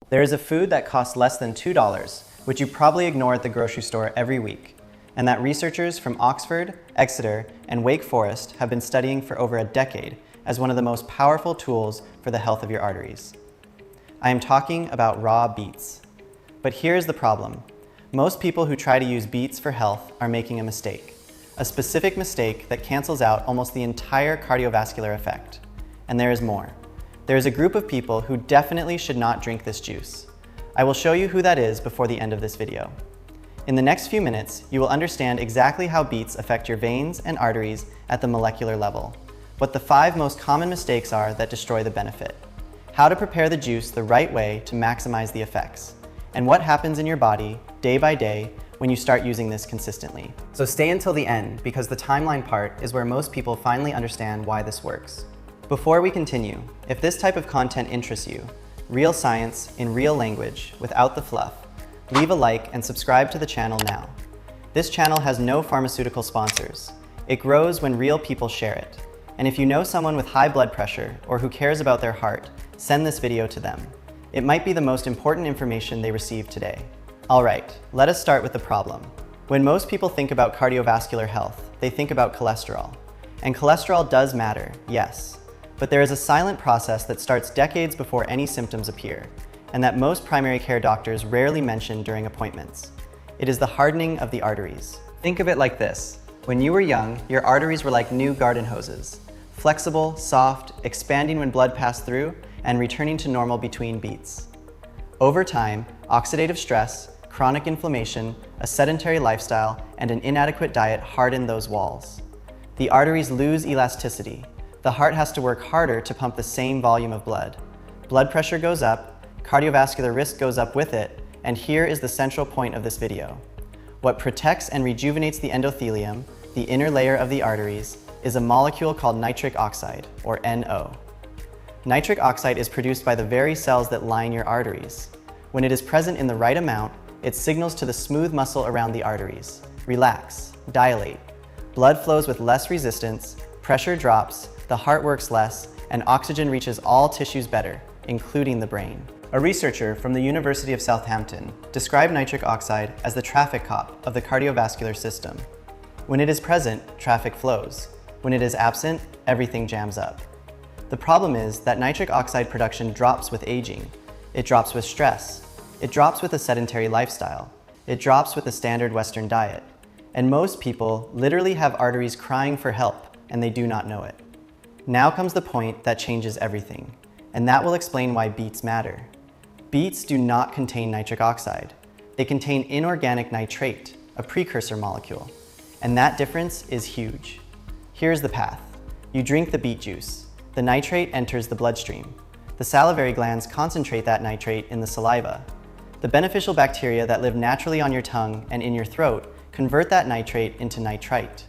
There is a food that costs less than $2, which you probably ignore at the grocery store every week, and that researchers from Oxford, Exeter, and Wake Forest have been studying for over a decade as one of the most powerful tools for the health of your arteries. I am talking about raw beets. But here's the problem. Most people who try to use beets for health are making a specific mistake that cancels out almost the entire cardiovascular effect. And there is more. There is a group of people who definitely should not drink this juice. I will show you who that is before the end of this video. In the next few minutes, you will understand exactly how beets affect your veins and arteries at the molecular level, what the 5 most common mistakes are that destroy the benefit, how to prepare the juice the right way to maximize the effects, and what happens in your body day by day when you start using this consistently. So stay until the end, because the timeline part is where most people finally understand why this works. Before we continue, if this type of content interests you, real science in real language without the fluff, leave a like and subscribe to the channel now. This channel has no pharmaceutical sponsors. It grows when real people share it. And if you know someone with high blood pressure or who cares about their heart, send this video to them. It might be the most important information they receive today. All right, let us start with the problem. When most people think about cardiovascular health, they think about cholesterol. And cholesterol does matter, yes. But there is a silent process that starts decades before any symptoms appear, and that most primary care doctors rarely mention during appointments. It is the hardening of the arteries. Think of it like this. When you were young, your arteries were like new garden hoses. Flexible, soft, expanding when blood passed through, and returning to normal between beats. Over time, oxidative stress, chronic inflammation, a sedentary lifestyle, and an inadequate diet harden those walls. The arteries lose elasticity. The heart has to work harder to pump the same volume of blood. Blood pressure goes up, cardiovascular risk goes up with it, and here is the central point of this video. What protects and rejuvenates the endothelium, the inner layer of the arteries, is a molecule called nitric oxide, or NO. Nitric oxide is produced by the very cells that line your arteries. When it is present in the right amount, it signals to the smooth muscle around the arteries. Relax, dilate. Blood flows with less resistance, pressure drops, the heart works less, and oxygen reaches all tissues better, including the brain. A researcher from the University of Southampton described nitric oxide as the traffic cop of the cardiovascular system. When it is present, traffic flows. When it is absent, everything jams up. The problem is that nitric oxide production drops with aging. It drops with stress. It drops with a sedentary lifestyle. It drops with a standard Western diet. And most people literally have arteries crying for help, and they do not know it. Now comes the point that changes everything, and that will explain why beets matter. Beets do not contain nitric oxide. They contain inorganic nitrate, a precursor molecule, and that difference is huge. Here's the path. You drink the beet juice. The nitrate enters the bloodstream. The salivary glands concentrate that nitrate in the saliva. The beneficial bacteria that live naturally on your tongue and in your throat convert that nitrate into nitrite.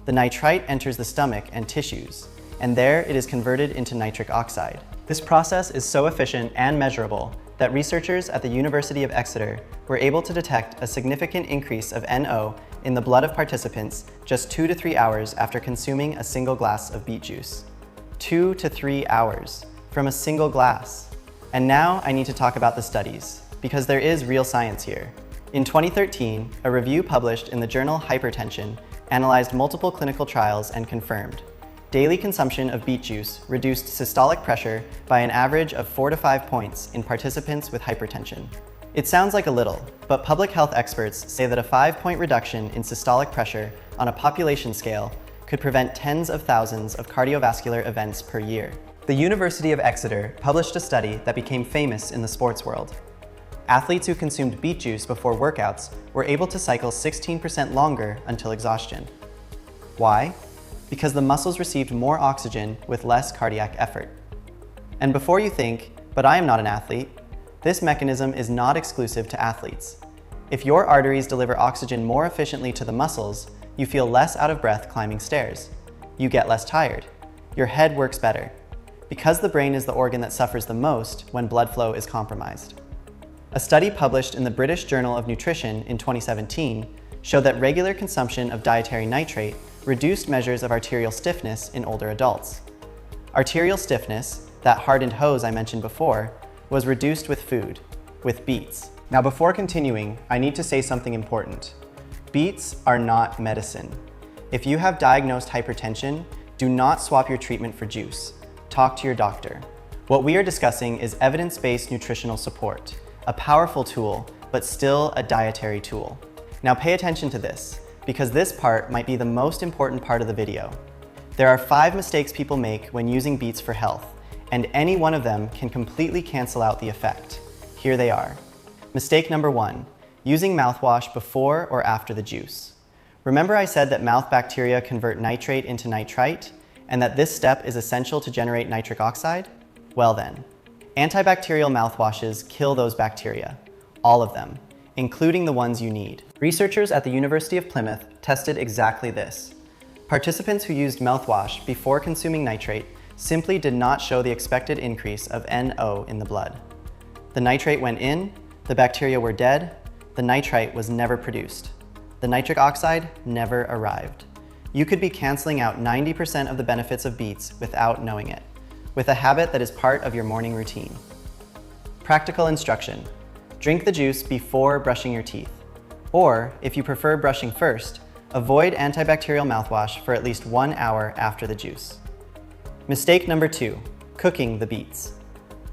The nitrite enters the stomach and tissues, and there it is converted into nitric oxide. This process is so efficient and measurable that researchers at the University of Exeter were able to detect a significant increase of NO in the blood of participants just 2 to 3 hours after consuming a single glass of beet juice. 2 to 3 hours from a single glass. And now I need to talk about the studies, because there is real science here. In 2013, a review published in the journal Hypertension analyzed multiple clinical trials and confirmed daily consumption of beet juice reduced systolic pressure by an average of 4 to 5 points in participants with hypertension. It sounds like a little, but public health experts say that a 5-point reduction in systolic pressure on a population scale could prevent tens of thousands of cardiovascular events per year. The University of Exeter published a study that became famous in the sports world. Athletes who consumed beet juice before workouts were able to cycle 16% longer until exhaustion. Why? Because the muscles received more oxygen with less cardiac effort. And before you think, but I am not an athlete, this mechanism is not exclusive to athletes. If your arteries deliver oxygen more efficiently to the muscles, you feel less out of breath climbing stairs. You get less tired. Your head works better, because the brain is the organ that suffers the most when blood flow is compromised. A study published in the British Journal of Nutrition in 2017 showed that regular consumption of dietary nitrate reduced measures of arterial stiffness in older adults. Arterial stiffness, that hardened hose I mentioned before, was reduced with food. with beets. Now before continuing, I need to say something important. Beets are not medicine. If you have diagnosed hypertension, do not swap your treatment for juice. Talk to your doctor. What we are discussing is evidence-based nutritional support, a powerful tool, but still a dietary tool. Now pay attention to this, because this part might be the most important part of the video. There are 5 mistakes people make when using beets for health, and any one of them can completely cancel out the effect. Here they are. Mistake number 1, using mouthwash before or after the juice. Remember I said that mouth bacteria convert nitrate into nitrite, and that this step is essential to generate nitric oxide? Well then, antibacterial mouthwashes kill those bacteria, all of them, including the ones you need. Researchers at the University of Plymouth tested exactly this. Participants who used mouthwash before consuming nitrate simply did not show the expected increase of NO in the blood. The nitrate went in, the bacteria were dead, the nitrite was never produced. The nitric oxide never arrived. You could be canceling out 90% of the benefits of beets without knowing it, with a habit that is part of your morning routine. Practical instruction. Drink the juice before brushing your teeth. Or, if you prefer brushing first, avoid antibacterial mouthwash for at least 1 hour after the juice. Mistake number 2, cooking the beets.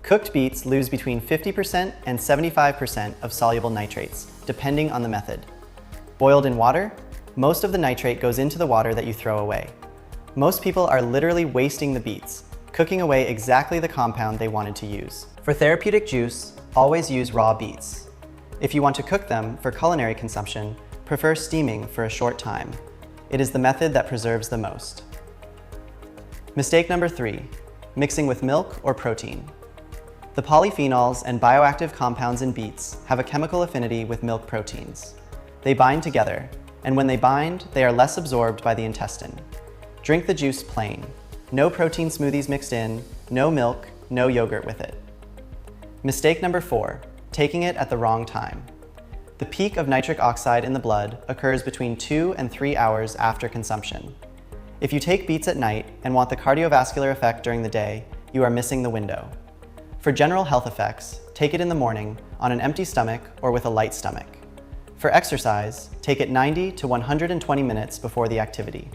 Cooked beets lose between 50% and 75% of soluble nitrates, depending on the method. Boiled in water, most of the nitrate goes into the water that you throw away. Most people are literally wasting the beets, cooking away exactly the compound they wanted to use. For therapeutic juice, always use raw beets. If you want to cook them for culinary consumption, prefer steaming for a short time. It is the method that preserves the most. Mistake number 3, mixing with milk or protein. The polyphenols and bioactive compounds in beets have a chemical affinity with milk proteins. They bind together, and when they bind, they are less absorbed by the intestine. Drink the juice plain. No protein smoothies mixed in, no milk, no yogurt with it. Mistake number 4, taking it at the wrong time. The peak of nitric oxide in the blood occurs between 2 and 3 hours after consumption. If you take beets at night and want the cardiovascular effect during the day, you are missing the window. For general health effects, take it in the morning on an empty stomach or with a light stomach. For exercise, take it 90 to 120 minutes before the activity.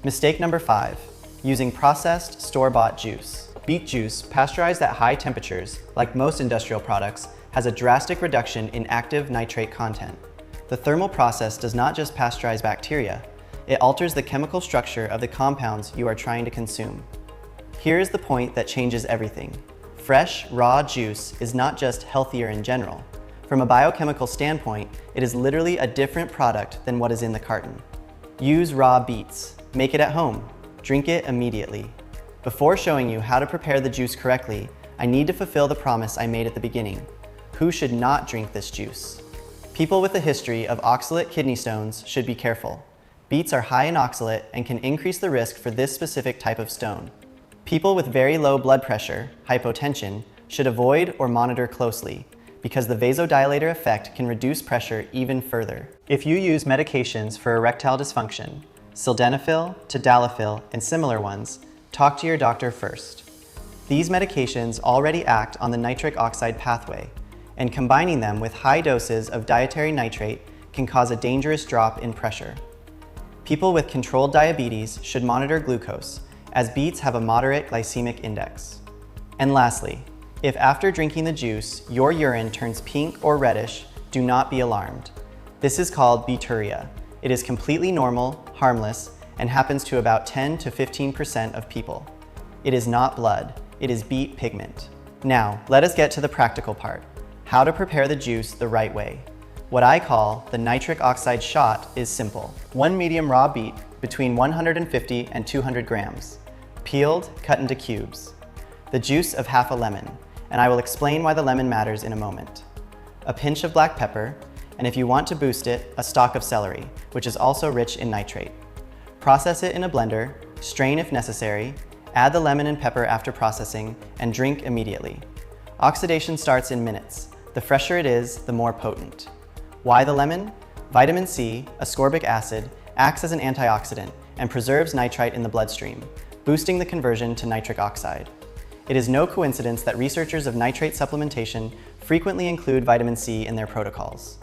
Mistake number 5, using processed store-bought juice. Beet juice, pasteurized at high temperatures, like most industrial products, has a drastic reduction in active nitrate content. The thermal process does not just pasteurize bacteria, it alters the chemical structure of the compounds you are trying to consume. Here is the point that changes everything. Fresh, raw juice is not just healthier in general. From a biochemical standpoint, it is literally a different product than what is in the carton. Use raw beets. Make it at home. Drink it immediately. Before showing you how to prepare the juice correctly, I need to fulfill the promise I made at the beginning. Who should not drink this juice? People with a history of oxalate kidney stones should be careful. Beets are high in oxalate and can increase the risk for this specific type of stone. People with very low blood pressure, hypotension, should avoid or monitor closely, because the vasodilator effect can reduce pressure even further. If you use medications for erectile dysfunction, sildenafil, tadalafil, and similar ones, talk to your doctor first. These medications already act on the nitric oxide pathway, and combining them with high doses of dietary nitrate can cause a dangerous drop in pressure. People with controlled diabetes should monitor glucose, as beets have a moderate glycemic index. And lastly, if after drinking the juice, your urine turns pink or reddish, do not be alarmed. This is called beeturia. It is completely normal, harmless, and happens to about 10 to 15% of people. It is not blood, it is beet pigment. Now, let us get to the practical part. How to prepare the juice the right way. What I call the nitric oxide shot is simple. 1 medium raw beet, between 150 and 200 grams. Peeled, cut into cubes. The juice of half a lemon, and I will explain why the lemon matters in a moment. A pinch of black pepper, and if you want to boost it, a stalk of celery, which is also rich in nitrate. Process it in a blender, strain if necessary, add the lemon and pepper after processing, and drink immediately. Oxidation starts in minutes. The fresher it is, the more potent. Why the lemon? Vitamin C, ascorbic acid, acts as an antioxidant and preserves nitrite in the bloodstream, boosting the conversion to nitric oxide. It is no coincidence that researchers of nitrate supplementation frequently include vitamin C in their protocols.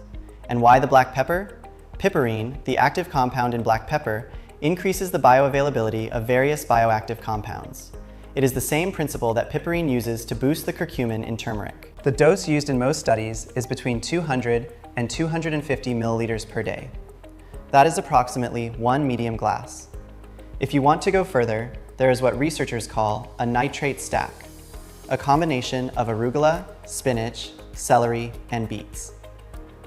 And why the black pepper? Piperine, the active compound in black pepper, increases the bioavailability of various bioactive compounds. It is the same principle that piperine uses to boost the curcumin in turmeric. The dose used in most studies is between 200 and 250 milliliters per day. That is approximately 1 medium glass. If you want to go further, there is what researchers call a nitrate stack, a combination of arugula, spinach, celery, and beets.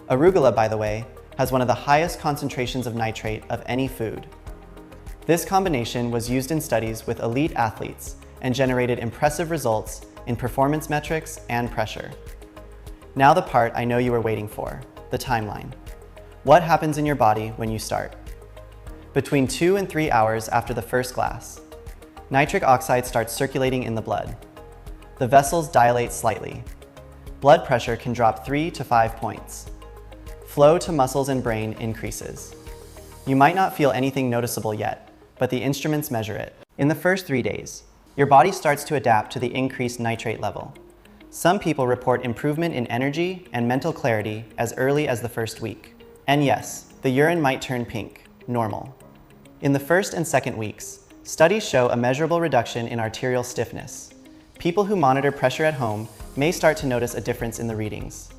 Arugula, by the way, has one of the highest concentrations of nitrate of any food. This combination was used in studies with elite athletes and generated impressive results in performance metrics and pressure. Now the part I know you were waiting for, the timeline. What happens in your body when you start? Between 2 and 3 hours after the first glass, nitric oxide starts circulating in the blood. The vessels dilate slightly. Blood pressure can drop 3 to 5 points. Flow to muscles and brain increases. You might not feel anything noticeable yet, but the instruments measure it. In the first 3 days, your body starts to adapt to the increased nitrate level. Some people report improvement in energy and mental clarity as early as the first week. And yes, the urine might turn pink, normal. In the first and second weeks, studies show a measurable reduction in arterial stiffness. People who monitor pressure at home may start to notice a difference in the readings.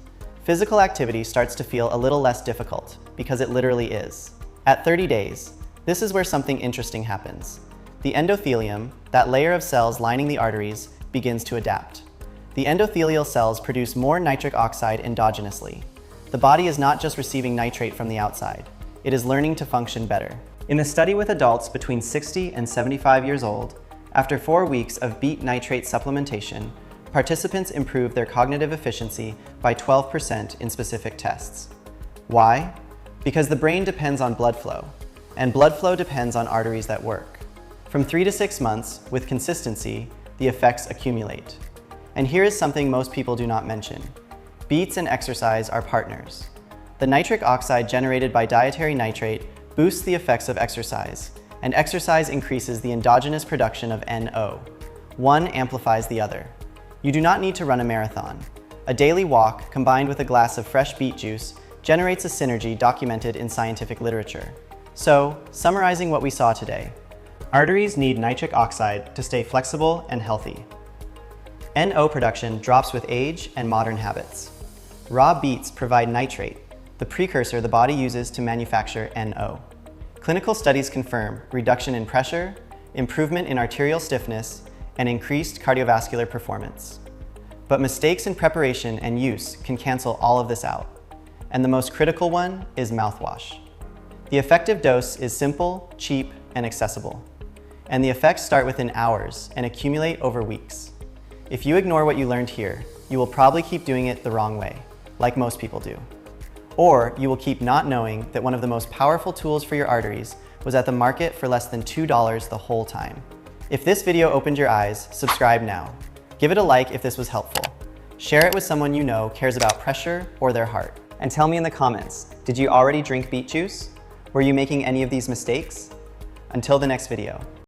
Physical activity starts to feel a little less difficult, because it literally is. At 30 days, this is where something interesting happens. The endothelium, that layer of cells lining the arteries, begins to adapt. The endothelial cells produce more nitric oxide endogenously. The body is not just receiving nitrate from the outside, it is learning to function better. In a study with adults between 60 and 75 years old, after 4 weeks of beet nitrate supplementation, participants improved their cognitive efficiency by 12% in specific tests. Why? Because the brain depends on blood flow, and blood flow depends on arteries that work. From 3 to 6 months, with consistency, the effects accumulate. And here is something most people do not mention. Beets and exercise are partners. The nitric oxide generated by dietary nitrate boosts the effects of exercise, and exercise increases the endogenous production of NO. One amplifies the other. You do not need to run a marathon. A daily walk combined with a glass of fresh beet juice generates a synergy documented in scientific literature. So, summarizing what we saw today, arteries need nitric oxide to stay flexible and healthy. NO production drops with age and modern habits. Raw beets provide nitrate, the precursor the body uses to manufacture NO. Clinical studies confirm reduction in pressure, improvement in arterial stiffness, and increased cardiovascular performance. But mistakes in preparation and use can cancel all of this out. And the most critical one is mouthwash. The effective dose is simple, cheap, and accessible. And the effects start within hours and accumulate over weeks. If you ignore what you learned here, you will probably keep doing it the wrong way, like most people do. Or you will keep not knowing that one of the most powerful tools for your arteries was at the market for less than $2 the whole time. If this video opened your eyes, subscribe now. Give it a like if this was helpful. Share it with someone you know cares about pressure or their heart. And tell me in the comments, did you already drink beet juice? Were you making any of these mistakes? Until the next video.